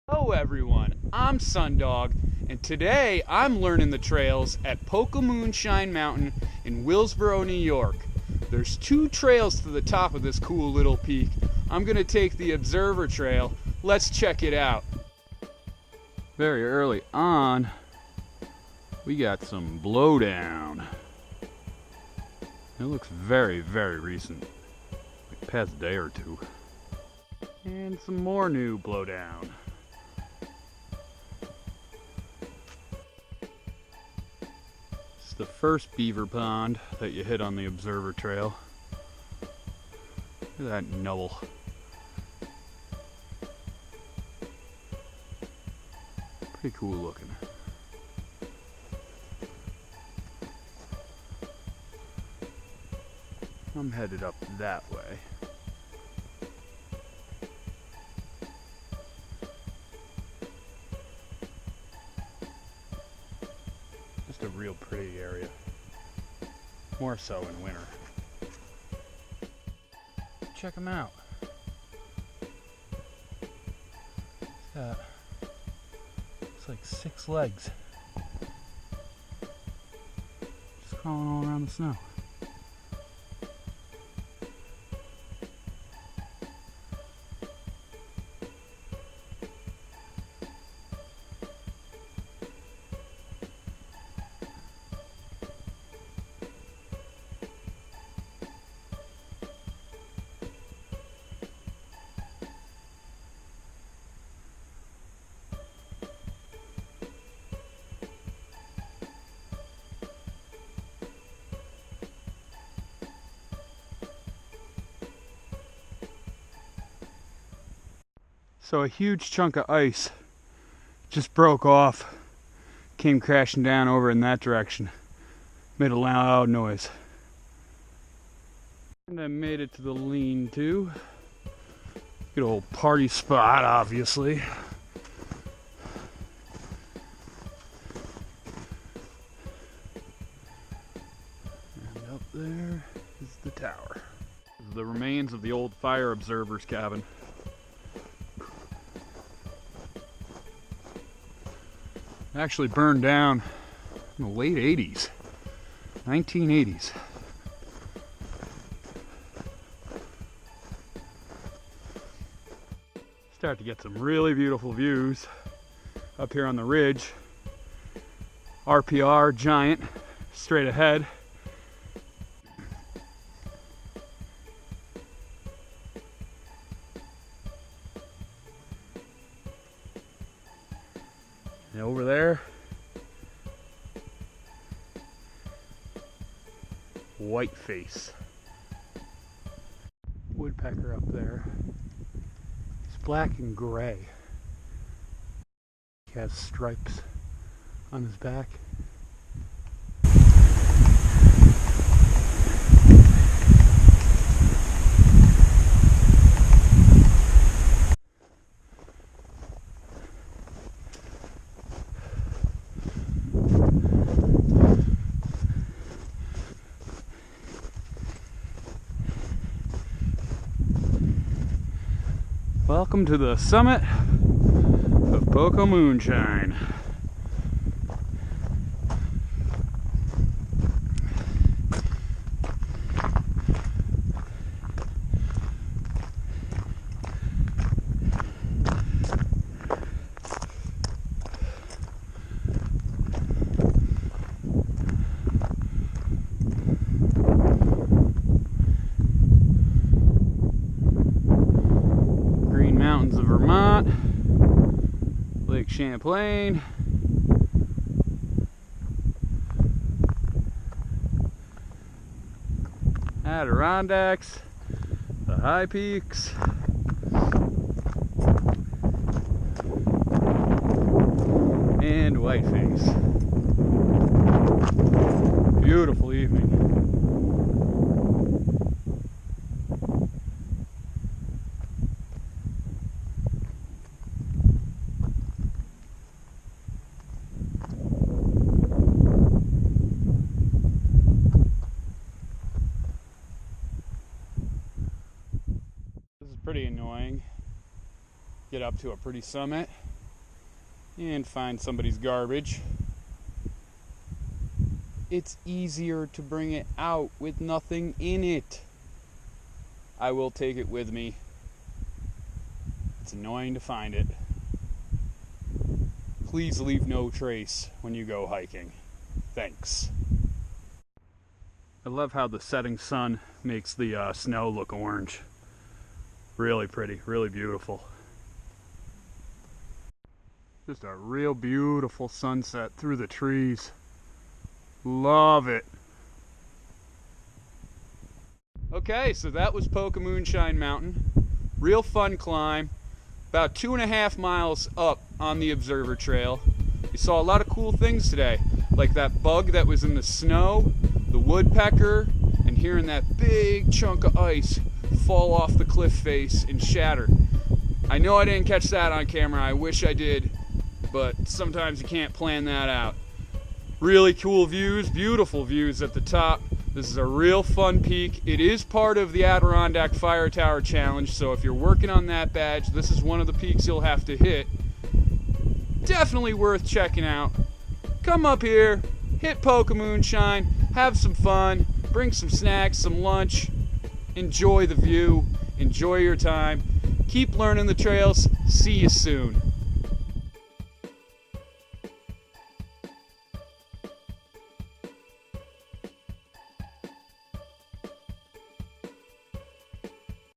Hello everyone, I'm Sundog, and today I'm learning the trails at Poke-O-Moonshine Mountain in Willsboro, New York. There's two trails to the top of this cool little peak. I'm gonna take the Observer Trail. Let's check it out. Very early on, we got some blowdown. It looks very, very recent, like past day or two. And some more new blowdown. It's the first beaver pond that you hit on the Observer Trail. Look at that knoll. Pretty cool looking. I'm headed up that way. Just a real pretty area. More so in winter. Check them out. It's like 6 legs. Just crawling all around the snow. So a huge chunk of ice just broke off, came crashing down over in that direction, made a loud noise. And I made it to the lean-to. Good old party spot, obviously. And up there is the tower. This is the remains of the old fire observer's cabin. Actually burned down in the late 80s, 1980s. Start to get some really beautiful views up here on the ridge. RPR giant straight ahead. And over there, whiteface. Woodpecker up there. He's black and gray. He has stripes on his back. Welcome to the summit of Poke-O-Moonshine. Mountains of Vermont, Lake Champlain, Adirondacks, the high peaks, and Whiteface. Beautiful evening. Pretty annoying. Get up to a pretty summit and find somebody's garbage. It's easier to bring it out with nothing in it. I will take it with me. It's annoying to find it. Please leave no trace when you go hiking. Thanks. I love how the setting sun makes the snow look orange. Really pretty, really beautiful. Just a real beautiful sunset through the trees. Love it. Okay, so that was Poke-O-Moonshine Mountain. Real fun climb. About 2.5 miles up on the observer trail. We saw a lot of cool things today, like that bug that was in the snow, the woodpecker, and hearing that big chunk of ice fall off the cliff face and shatter. I know I didn't catch that on camera. I wish I did, but sometimes you can't plan that out. Really cool views, beautiful views at the top. This is a real fun peak. It is part of the Adirondack Fire Tower Challenge, so if you're working on that badge, this is one of the peaks you'll have to hit. Definitely worth checking out. Come up here, hit Poke-O-Moonshine, have some fun, bring some snacks, some lunch, enjoy the view, enjoy your time. Keep learning the trails. See you soon.